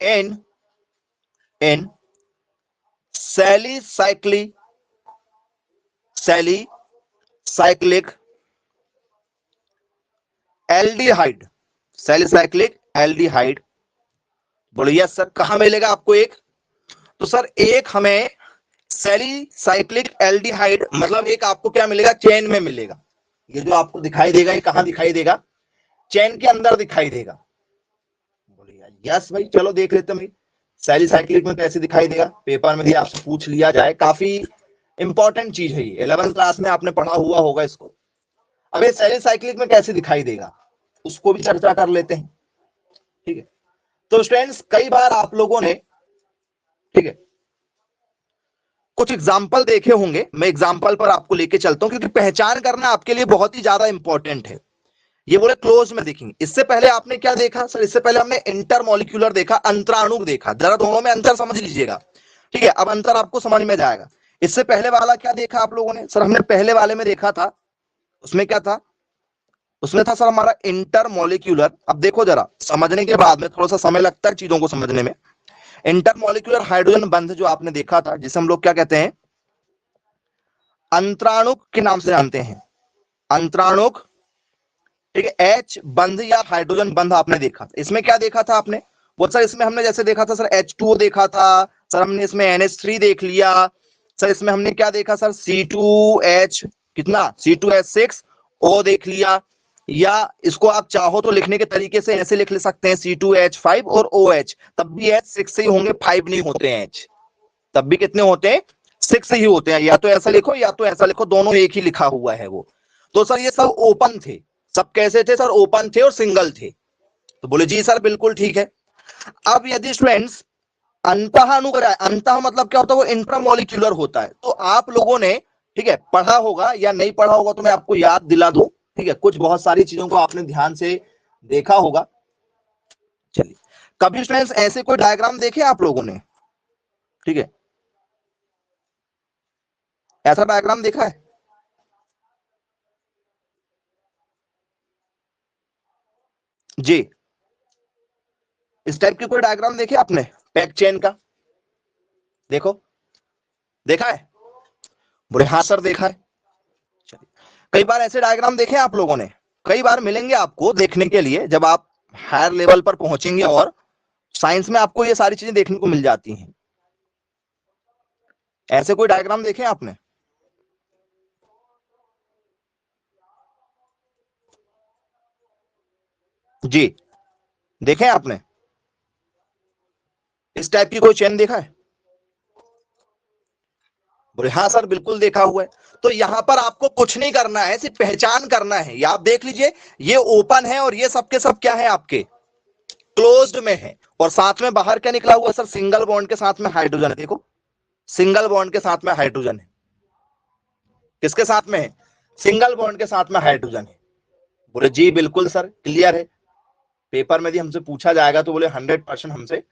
in salicylic aldehyde. Salicylic aldehyde. बोलिए सर कहां मिलेगा आपको एक, तो सर एक हमें सैलिसाइक्लिक एल्डिहाइड मतलब एक आपको क्या मिलेगा, चेन में मिलेगा। ये जो आपको दिखाई देगा ये कहां दिखाई देगा, चेन के अंदर दिखाई देगा। बोलिए यस भाई, चलो देख लेते हैं भाई सैलिसाइक्लिक में कैसे दिखाई देगा। पेपर में भी आपसे पूछ लिया जाए, काफी इंपॉर्टेंट चीज है ये, 11th क्लास में आपने पढ़ा हुआ होगा इसको। अब ये सैलिसाइक्लिक में कैसे दिखाई देगा उसको भी चर्चा कर लेते हैं, ठीक है। तो स्टूडेंट्स कई बार आप लोगों ने, ठीक है, कुछ एग्जाम्पल देखे होंगे, मैं एग्जाम्पल पर आपको लेके चलता हूं क्योंकि पहचान करना आपके लिए बहुत ही ज्यादा इंपॉर्टेंट है। ये बोले क्लोज में देखेंगे। इससे पहले आपने क्या देखा सर, इससे पहले हमने इंटरमोलिक्यूलर देखा, अंतराणुक देखा। जरा दोनों में अंतर समझ लीजिएगा, ठीक है, अब अंतर आपको समझ में जाएगा। इससे पहले वाला क्या देखा आप लोगों ने, सर हमने पहले वाले में देखा था, उसमें क्या था, उसमें था सर हमारा इंटरमोलिक्यूलर। अब देखो जरा समझने के बाद में थोड़ा सा समय लगता है चीजों को समझने में। इंटरमोलिक्यूलर हाइड्रोजन बंध जो आपने देखा था, जिसे हम लोग क्या कहते हैं, अंतराणुक के नाम से जानते हैं, अंतराणुक, ठीक है, H बंध या हाइड्रोजन बंध आपने देखा था। इसमें क्या देखा था आपने? वो सर इसमें हमने जैसे देखा था सर H2O देखा था सर, हमने इसमें NH3 देख लिया सर, इसमें हमने क्या देखा सर C2H कितना C2H6O देख लिया, या इसको आप चाहो तो लिखने के तरीके से ऐसे लिख ले सकते हैं C2H5 और OH, तब भी H 6 से ही होंगे, 5 नहीं होते हैं H, तब भी कितने होते हैं 6 ही होते हैं, या तो ऐसा लिखो या तो ऐसा लिखो, दोनों एक ही लिखा हुआ है वो। तो सर ये सब ओपन थे, सब कैसे थे सर? ओपन थे और सिंगल थे। तो बोले जी सर बिल्कुल ठीक है। अब यदि स्टूडेंट्स अंतः अनुग्रह, अंतः मतलब क्या होता है? वो इंट्रामोलिक्यूलर होता है। तो आप लोगों ने ठीक है पढ़ा होगा या नहीं पढ़ा होगा तो मैं आपको याद दिला दूं, ठीक है, कुछ बहुत सारी चीजों को आपने ध्यान से देखा होगा। चलिए, कभी स्टूडेंट्स ऐसे कोई डायग्राम देखे आप लोगों ने? ठीक है, ऐसा डायग्राम देखा है? जी, इस टाइप की कोई डायग्राम देखे आपने पैक चेन का? देखो, देखा है? बोले हाँ सर देखा है। चलिए, कई बार ऐसे डायग्राम देखे आप लोगों ने? कई बार मिलेंगे आपको देखने के लिए जब आप हायर लेवल पर पहुंचेंगे, और साइंस में आपको ये सारी चीजें देखने को मिल जाती हैं। ऐसे कोई डायग्राम देखे आपने? जी, देखे आपने? इस टाइप की कोई चेन देखा है? बोले हाँ सर बिल्कुल देखा हुआ है। तो यहां पर आपको कुछ नहीं करना है, सिर्फ पहचान करना है। ये आप देख लीजिए, ये ओपन है और ये सबके सब क्या है आपके क्लोज्ड में है, और साथ में बाहर क्या निकला हुआ सर? सिंगल बॉन्ड के साथ में हाइड्रोजन है। देखो, सिंगल बॉन्ड के साथ में हाइड्रोजन है। किसके साथ में है? सिंगल बॉन्ड के साथ में हाइड्रोजन है। बोले जी बिल्कुल सर क्लियर है, पेपर में भी हमसे पूछा जाएगा तो बोले 100% हमसे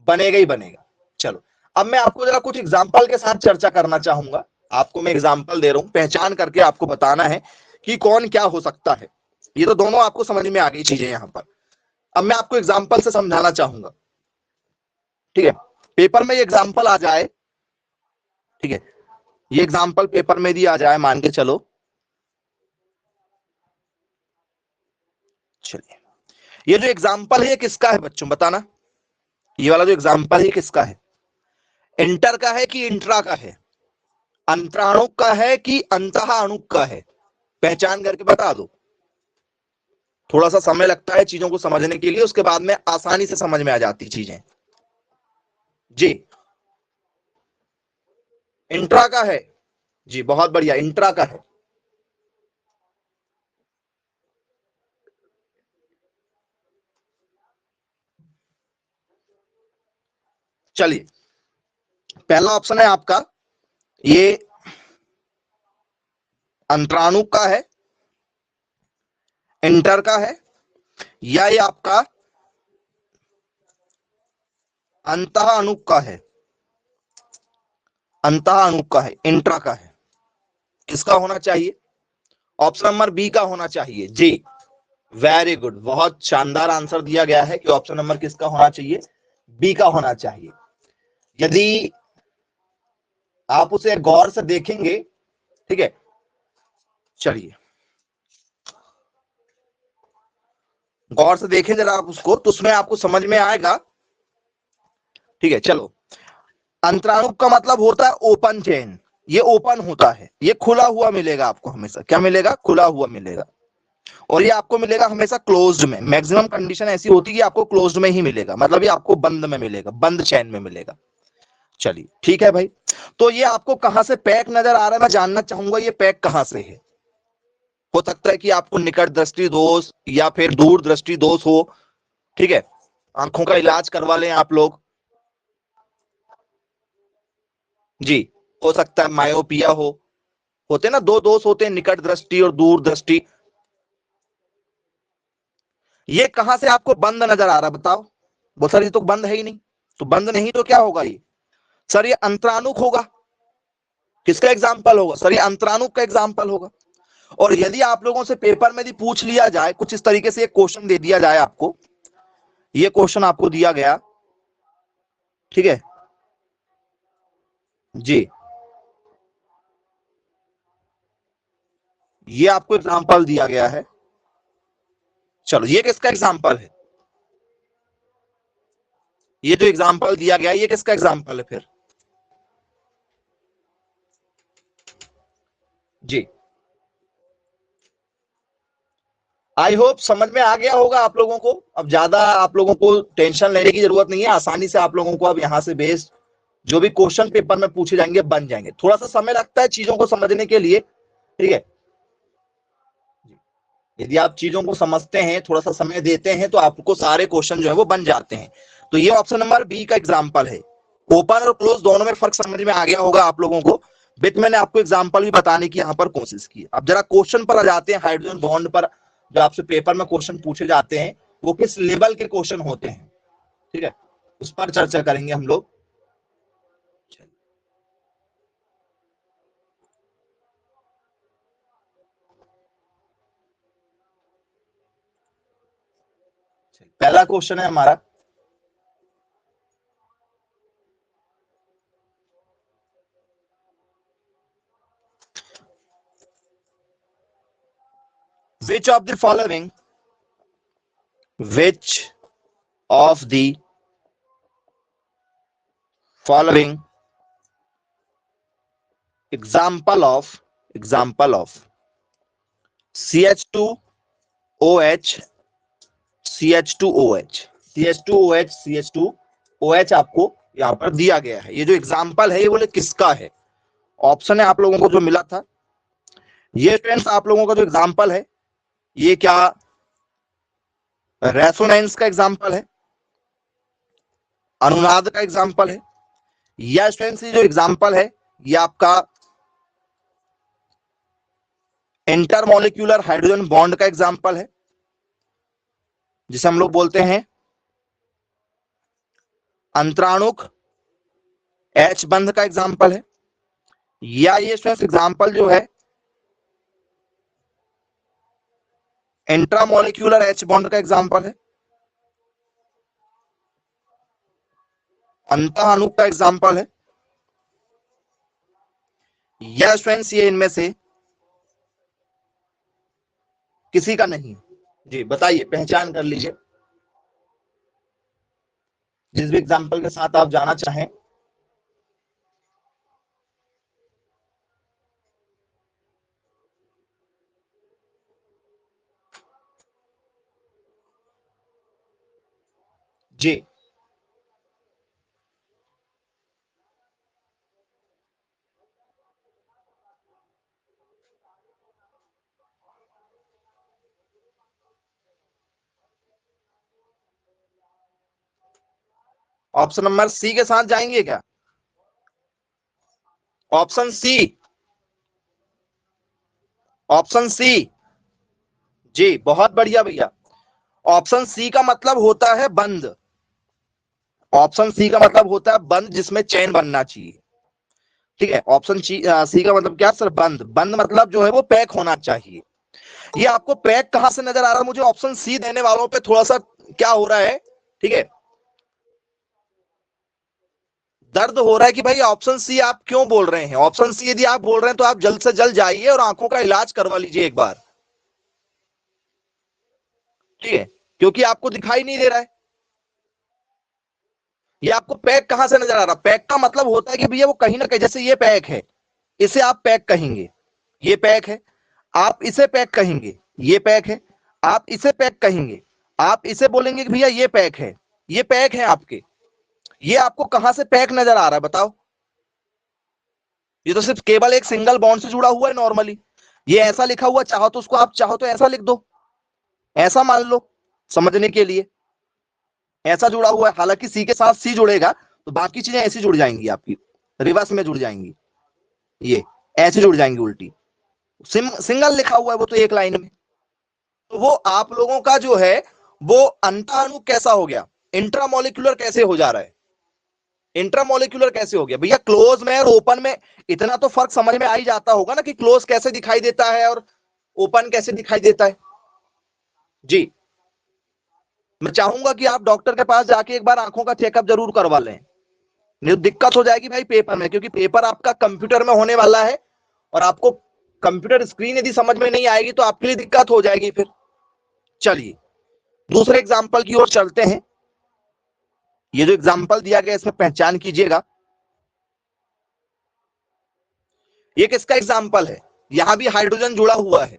बनेगा ही बनेगा। चलो, अब मैं आपको जरा कुछ एग्जाम्पल के साथ चर्चा करना चाहूंगा। आपको मैं एग्जाम्पल दे रहा हूं, पहचान करके आपको बताना है कि कौन क्या हो सकता है। ये तो दोनों आपको समझ में आ गई चीजें यहां पर। अब मैं आपको एग्जाम्पल से समझाना चाहूंगा, ठीक है? पेपर में ये एग्जाम्पल आ जाए, ठीक है, ये एग्जाम्पल पेपर में भी आ जाए, मान के चलो। चलिए, ये जो एग्जाम्पल है ये किसका है बच्चों, बताना। ये वाला जो एग्जाम्पल है किसका है? इंटर का है कि इंट्रा का है? अंतराणुक का है कि अंतः अणुक का है? पहचान करके बता दो। थोड़ा सा समय लगता है चीजों को समझने के लिए, उसके बाद में आसानी से समझ में आ जाती चीजें। जी, इंट्रा का है। जी बहुत बढ़िया, इंट्रा का है। चलिए, पहला ऑप्शन है आपका ये अंतराणु का है, इंटर का है, या ये आपका अंतः अणु का है? अंतः अणु का है, इंट्रा का है। किसका होना चाहिए? ऑप्शन नंबर बी का होना चाहिए। जी वेरी गुड, बहुत शानदार आंसर दिया गया है कि ऑप्शन नंबर किसका होना चाहिए? बी का होना चाहिए। यदि आप उसे गौर से देखेंगे, ठीक है, चलिए गौर से देखें जरा आप उसको, तो उसमें आपको समझ में आएगा। ठीक है, चलो, अंतराणु का मतलब होता है ओपन चेन। ये ओपन होता है, ये खुला हुआ मिलेगा आपको हमेशा। क्या मिलेगा? खुला हुआ मिलेगा। और ये आपको मिलेगा हमेशा क्लोज्ड में। मैक्सिमम कंडीशन ऐसी होती है कि आपको क्लोज्ड में ही मिलेगा, मतलब ये आपको बंद में मिलेगा, बंद चैन में मिलेगा। चलिए ठीक है भाई, तो ये आपको कहां से पैक नजर आ रहा है मैं जानना चाहूंगा, ये पैक कहां से है? हो सकता है कि आपको निकट दृष्टि दोष या फिर दूर दृष्टि दोष हो, ठीक है, आंखों का इलाज करवा लें आप लोग। जी, हो सकता है मायोपिया हो, होते ना दो दोष होते हैं, निकट दृष्टि और दूर दृष्टि। ये कहां से आपको बंद नजर आ रहा है बताओ? वो सर ये तो बंद है ही नहीं। तो बंद नहीं तो क्या होगा ये? सर ये अंतराणुक होगा। किसका एग्जाम्पल होगा? सर ये अंतराणुक का एग्जाम्पल होगा। और यदि आप लोगों से पेपर में भी पूछ लिया जाए, कुछ इस तरीके से एक क्वेश्चन दे दिया जाए आपको, ये क्वेश्चन आपको दिया गया, ठीक है जी, ये आपको एग्जाम्पल दिया गया है, चलो ये किसका एग्जाम्पल है, ये जो एग्जाम्पल दिया गया ये किसका एग्जाम्पल है फिर जी। आई होप समझ में आ गया होगा आप लोगों को। अब ज्यादा आप लोगों को टेंशन लेने की जरूरत नहीं है, आसानी से आप लोगों को अब यहां से बेस्ड जो भी क्वेश्चन पेपर में पूछे जाएंगे बन जाएंगे। थोड़ा सा समय लगता है चीजों को समझने के लिए, ठीक है। यदि आप चीजों को समझते हैं, थोड़ा सा समय देते हैं, तो आपको सारे क्वेश्चन जो है वो बन जाते हैं। तो ये ऑप्शन नंबर बी का एग्जाम्पल है। ओपन और क्लोज दोनों में फर्क समझ में आ गया होगा आप लोगों को। विथ मैंने आपको एग्जाम्पल भी बताने की यहाँ पर कोशिश की। अब जरा क्वेश्चन पर आ जाते हैं। हाइड्रोजन बॉन्ड पर जो आपसे पेपर में क्वेश्चन पूछे जाते हैं वो किस लेवल के क्वेश्चन होते हैं, ठीक है, उस पर चर्चा करेंगे हम लोग। पहला क्वेश्चन है हमारा, which of the following example of CH2OH आपको यहां पर दिया गया है। ये जो एग्जाम्पल है ये बोले किसका है, ऑप्शन है आप लोगों को जो मिला था। ये फ्रेंड्स आप लोगों का जो एग्जाम्पल है ये क्या रेजोनेंस का एग्जाम्पल है, अनुनाद का एग्जाम्पल है, या फ्रेंड्स ये जो एग्जाम्पल है ये आपका इंटरमोलिक्यूलर हाइड्रोजन बॉन्ड का एग्जाम्पल है जिसे हम लोग बोलते हैं अंतराणुक H बंध का एग्जाम्पल है, या ये फ्रेंड्स एग्जाम्पल जो है इंट्रामोलिक्यूलर H बॉन्ड का एग्जाम्पल है, अंतःअणुक का एग्जाम्पल है, या फ्रेंड्स ये इनमें से किसी का नहीं। जी बताइए, पहचान कर लीजिए जिस भी एग्जाम्पल के साथ आप जाना चाहें। जी ऑप्शन नंबर सी के साथ जाएंगे क्या, ऑप्शन सी, ऑप्शन सी। जी बहुत बढ़िया भैया, ऑप्शन सी का मतलब होता है बंद, ऑप्शन सी का मतलब होता है बंद जिसमें चैन बनना चाहिए, ठीक है। ऑप्शन सी का मतलब क्या सर, बंद। बंद मतलब जो है वो पैक होना चाहिए। ये आपको पैक कहां से नजर आ रहा है, मुझे ऑप्शन सी देने वालों पे थोड़ा सा क्या हो रहा है, ठीक है, दर्द हो रहा है कि भाई ऑप्शन सी आप क्यों बोल रहे हैं। ऑप्शन सी यदि आप बोल रहे हैं तो आप जल्द से जल्द जाइए और आंखों का इलाज करवा लीजिए एक बार, ठीक है, क्योंकि आपको दिखाई नहीं दे रहा है। ये आपको पैक कहां से नजर आ रहा है, पैक का मतलब होता है कि भैया वो कहीं ना कहीं, जैसे ये पैक है इसे आप पैक कहेंगे, ये पैक है, आप इसे पैक कहेंगे, ये पैक है, आप इसे पैक कहेंगे, आप इसे बोलेंगे कि भैया ये पैक है, ये पैक है आपके। ये आपको कहां से पैक नजर आ रहा है बताओ, ये तो सिर्फ केवल एक सिंगल बॉन्ड से जुड़ा हुआ है नॉर्मली। ये ऐसा लिखा हुआ, चाहो तो उसको आप चाहो तो ऐसा लिख दो, ऐसा मान लो समझने के लिए, ऐसा जुड़ा हुआ है। हालांकि सी के साथ सी जुड़ेगा तो बाकी चीजें ऐसी जुड़ जाएंगी आपकी, रिवर्स में जुड़ जाएंगी, ये ऐसे जुड़ जाएंगी उल्टी। सिंगल लिखा हुआ है वो तो एक लाइन में। तो वो आप लोगों का जो है वो अंतःअणुक कैसा हो गया, इंट्रामोलिकुलर कैसे हो जा रहा है, इंट्रामोलिकुलर कैसे हो गया भैया। क्लोज में और ओपन में इतना तो फर्क समझ में आ ही जाता होगा ना कि क्लोज कैसे दिखाई देता है और ओपन कैसे दिखाई देता है। जी मैं चाहूंगा कि आप डॉक्टर के पास जाके एक बार आंखों का चेकअप जरूर करवा लें, नहीं दिक्कत हो जाएगी भाई पेपर में, क्योंकि पेपर आपका कंप्यूटर में होने वाला है और आपको कंप्यूटर स्क्रीन यदि समझ में नहीं आएगी तो आपके लिए दिक्कत हो जाएगी फिर। चलिए दूसरे एग्जाम्पल की ओर चलते हैं। ये जो एग्जाम्पल दिया गया इसमें पहचान कीजिएगा, ये किसका एग्जाम्पल है? यहां भी हाइड्रोजन जुड़ा हुआ है।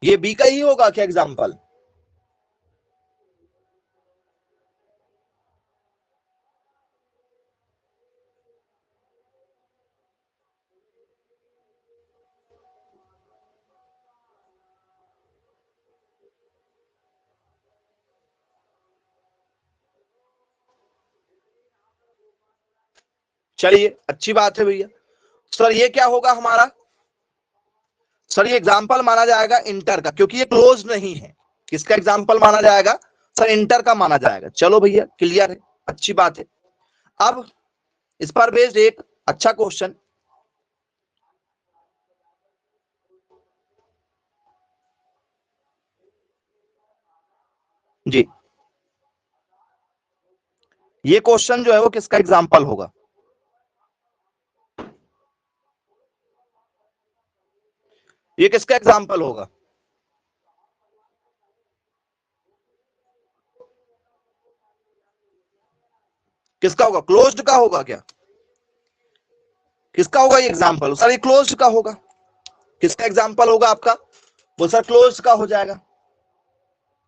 ये बी का ही होगा क्या एग्जाम्पल? चलिए अच्छी बात है भैया। सर ये क्या होगा हमारा? सर ये एग्जाम्पल माना जाएगा इंटर का, क्योंकि ये क्लोज नहीं है। किसका एग्जाम्पल माना जाएगा? सर इंटर का माना जाएगा। चलो भैया क्लियर है, अच्छी बात है। अब इस पर बेस्ड एक अच्छा क्वेश्चन, जी ये क्वेश्चन जो है वो किसका एग्जाम्पल होगा? ये किसका एग्जाम्पल होगा? किसका होगा? क्लोज्ड का होगा क्या? किसका होगा ये एग्जाम्पल? सर ये क्लोज्ड का होगा। किसका एग्जाम्पल होगा आपका? वो सर क्लोज्ड का हो जाएगा।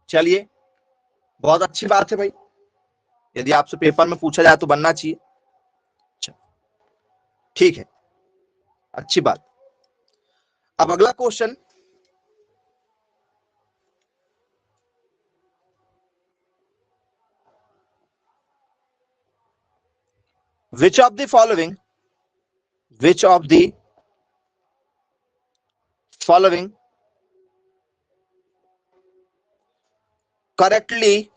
चलिए बहुत अच्छी बात है भाई, यदि आपसे पेपर में पूछा जाए तो बनना चाहिए। अच्छा, ठीक है, अच्छी बात। अब अगला question, which of the following, which of the following correctly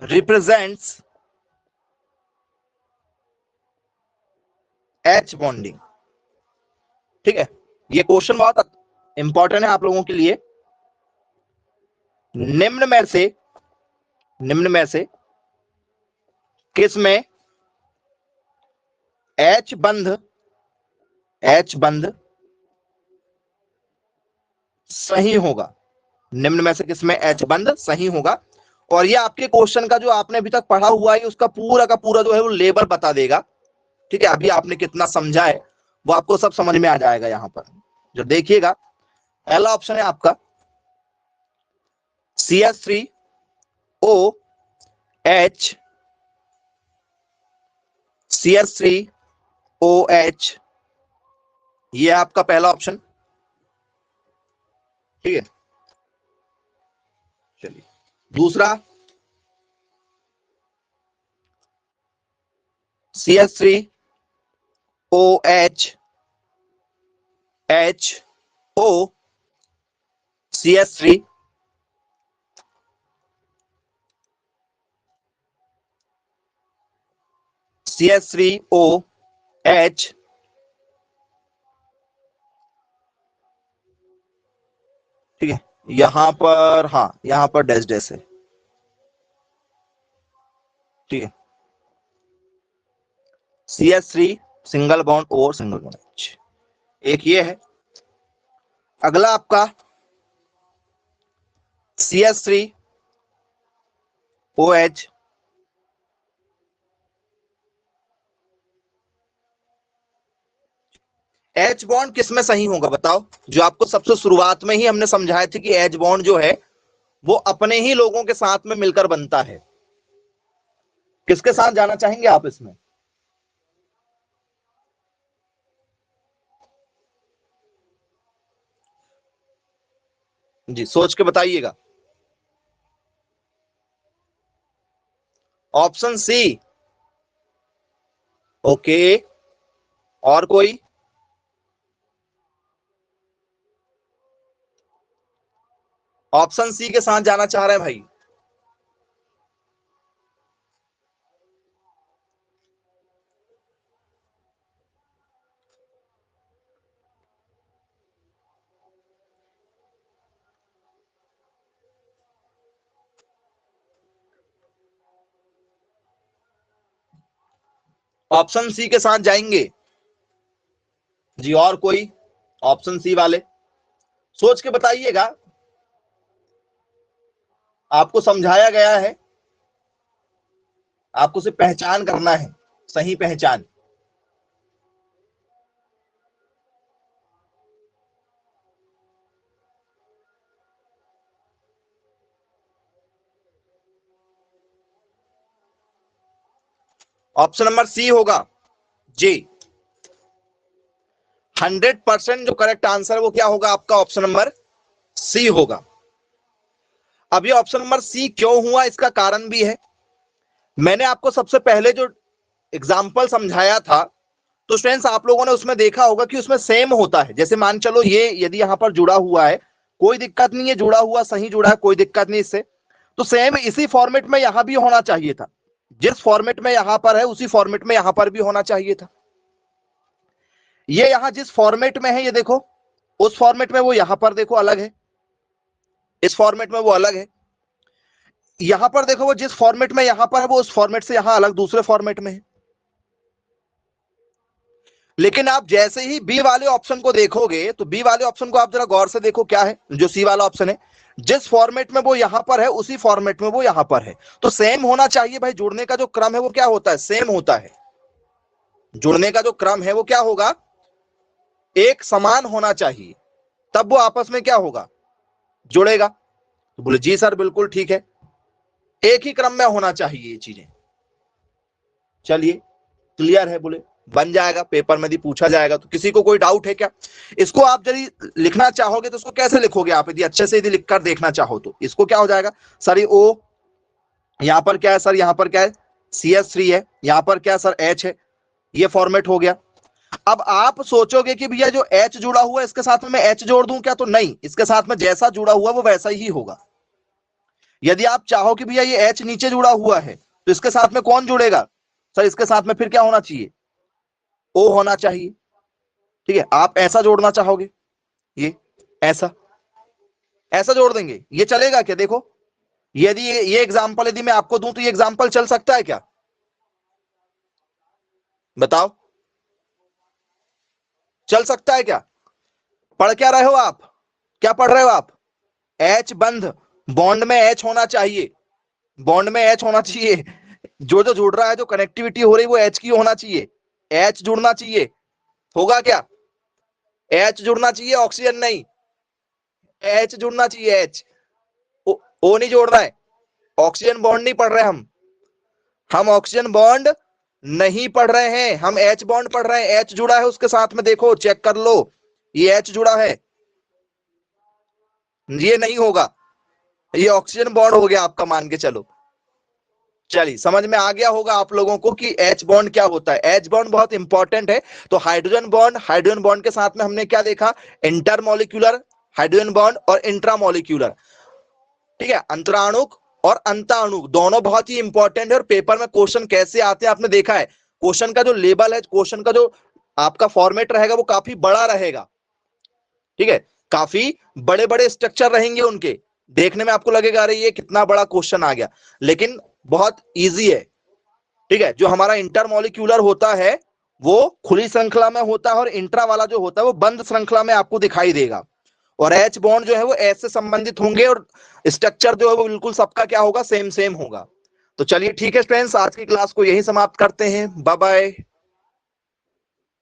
represents H bonding? ठीक है, ये क्वेश्चन बहुत इंपॉर्टेंट है आप लोगों के लिए। निम्न में से, निम्न में से किस में एच बंध, एच बंध सही होगा? निम्न में से किसमें एच बंध सही होगा? और ये आपके क्वेश्चन का जो आपने अभी तक पढ़ा हुआ है उसका पूरा का पूरा जो है वो लेबर बता देगा। ठीक है, अभी आपने कितना समझा है वो आपको सब समझ में आ जाएगा। यहां पर जो देखिएगा, पहला ऑप्शन है आपका CH3OH, CH3OH, ये आपका पहला ऑप्शन। ठीक है, चलिए दूसरा CH3OH, HO, CH3, CH3OH, ठीक है, यहां पर, हाँ यहां पर डैश डैश है। ठीक है, CH3 सिंगल बॉन्ड और सिंगल बॉन्ड H, एक ये है। अगला आपका CH3OH, एच बॉन्ड किसमें सही होगा बताओ? जो आपको सबसे शुरुआत में ही हमने समझाया थे कि एच बॉन्ड जो है वो अपने ही लोगों के साथ में मिलकर बनता है। किसके साथ जाना चाहेंगे आप इसमें? जी सोच के बताइएगा। ऑप्शन सी, ओके, और कोई? ऑप्शन सी के साथ जाना चाह रहे हैं भाई? ऑप्शन सी के साथ जाएंगे जी? और कोई? ऑप्शन सी वाले सोच के बताइएगा, आपको समझाया गया है, आपको सिर्फ पहचान करना है, सही पहचान। ऑप्शन नंबर सी होगा जी। 100% जो करेक्ट आंसर है वो क्या होगा आपका? ऑप्शन नंबर सी होगा। अब ये ऑप्शन नंबर सी क्यों हुआ, इसका कारण भी है। मैंने आपको सबसे पहले जो एग्जाम्पल समझाया था, तो स्टूडेंट्स आप लोगों ने उसमें देखा होगा कि उसमें सेम होता है। जैसे मान चलो ये यदि यहां पर जुड़ा हुआ है, कोई दिक्कत नहीं है, जुड़ा हुआ सही जुड़ा है, कोई दिक्कत नहीं इससे। तो सेम इसी फॉर्मेट में यहां भी होना चाहिए था। जिस फॉर्मेट में यहां पर है उसी फॉर्मेट में यहां पर भी होना चाहिए था। ये यहां जिस फॉर्मेट में है ये देखो, उस फॉर्मेट में वो यहां पर देखो अलग है, इस फॉर्मेट में वो अलग है। यहां पर देखो वो जिस फॉर्मेट में यहां पर है वो उस फॉर्मेट से यहां अलग दूसरे फॉर्मेट में है। लेकिन आप जैसे ही बी वाले ऑप्शन को देखोगे तो बी वाले ऑप्शन को आप जरा गौर से देखो, क्या है जो सी वाला ऑप्शन है, जिस फॉर्मेट में वो यहां पर है उसी फॉर्मेट में वो यहां पर है। तो सेम होना चाहिए भाई, जुड़ने का जो क्रम है वो क्या होता है? सेम होता है। जुड़ने का जो क्रम है वो क्या होगा? एक समान होना चाहिए, तब वो आपस में क्या होगा? जुड़ेगा। तो बोले जी सर बिल्कुल ठीक है, एक ही क्रम में होना चाहिए ये चीजें। चलिए क्लियर है, बोले बन जाएगा, पेपर में यदि पूछा जाएगा तो। किसी को कोई डाउट है क्या? इसको आप यदि लिखना चाहोगे तो इसको कैसे लिखोगे आप? यदि अच्छे से यदि लिखकर देखना चाहो तो इसको क्या हो जाएगा? सर ये ओ, यहां पर क्या है सर? यहां पर क्या है? CS3 है। यहां पर क्या सर? H है। ये फॉर्मेट हो गया। अब आप सोचोगे कि भैया जो H जुड़ा हुआ है इसके साथ में मैं H जोड़ दूं क्या? तो नहीं, इसके साथ में जैसा जुड़ा हुआ वो वैसा ही होगा। यदि आप चाहो कि भैया ये H नीचे जुड़ा हुआ है तो इसके साथ में कौन जुड़ेगा? सर इसके साथ में फिर क्या होना चाहिए? O होना चाहिए। ठीक है, आप ऐसा जोड़ना चाहोगे, ये ऐसा ऐसा जोड़ देंगे, ये चलेगा क्या? देखो यदि ये एग्जांपल यदि मैं आपको दूं तो ये एग्जांपल चल सकता है क्या? बताओ, चल सकता है क्या? पढ़ क्या रहे हो आप? क्या पढ़ रहे हो आप? H बंध, बॉन्ड में H होना चाहिए, बॉन्ड में H होना चाहिए। जो जो जुड़ रहा है, जो कनेक्टिविटी हो रही है वो H की होना चाहिए, H जुड़ना चाहिए। होगा क्या? H जुड़ना चाहिए, ऑक्सीजन नहीं। H जुड़ना चाहिए, H। O नहीं जोड़ रहा है। ऑक्सीजन बॉन्ड नहीं पढ़ रहे हम ऑक्सीजन बॉन्ड नहीं पढ़ रहे हैं, हम H बॉन्ड पढ़ रहे हैं। H जुड़ा है उसके साथ में, देखो चेक कर लो, ये H जुड़ा है। ये नहीं होगा, ये ऑक्सीजन बॉन्ड हो गया आपका, मान के चलो। चलिए समझ में आ गया होगा आप लोगों को कि H बॉन्ड क्या होता है। H बॉन्ड बहुत इंपॉर्टेंट है। तो हाइड्रोजन बॉन्ड के साथ में हमने क्या देखा? इंटरमॉलिक्यूलर हाइड्रोजन बॉन्ड और इंट्रामॉलिक्यूलर। ठीक है, अंतराणुक और अंताणुक दोनों बहुत ही इंपॉर्टेंट है। और पेपर में क्वेश्चन कैसे आते हैं आपने देखा है। क्वेश्चन का जो लेवल है, क्वेश्चन का जो आपका फॉर्मेट रहेगा वो काफी बड़ा रहेगा। ठीक है, काफी बड़े बड़े स्ट्रक्चर रहेंगे उनके, देखने में आपको लगेगा अरे ये कितना बड़ा क्वेश्चन आ गया, लेकिन बहुत इजी है। ठीक है, जो हमारा इंटरमॉलिक्यूलर होता है वो खुली श्रृंखला में होता है और इंट्रा वाला जो होता है वो बंद श्रृंखला में आपको दिखाई देगा। और H बॉन्ड जो है वो S से संबंधित होंगे और स्ट्रक्चर जो है वो बिल्कुल सबका क्या होगा? सेम सेम होगा। तो चलिए ठीक है स्टूडेंट्स, आज की क्लास को यही समाप्त करते हैं। Bye bye.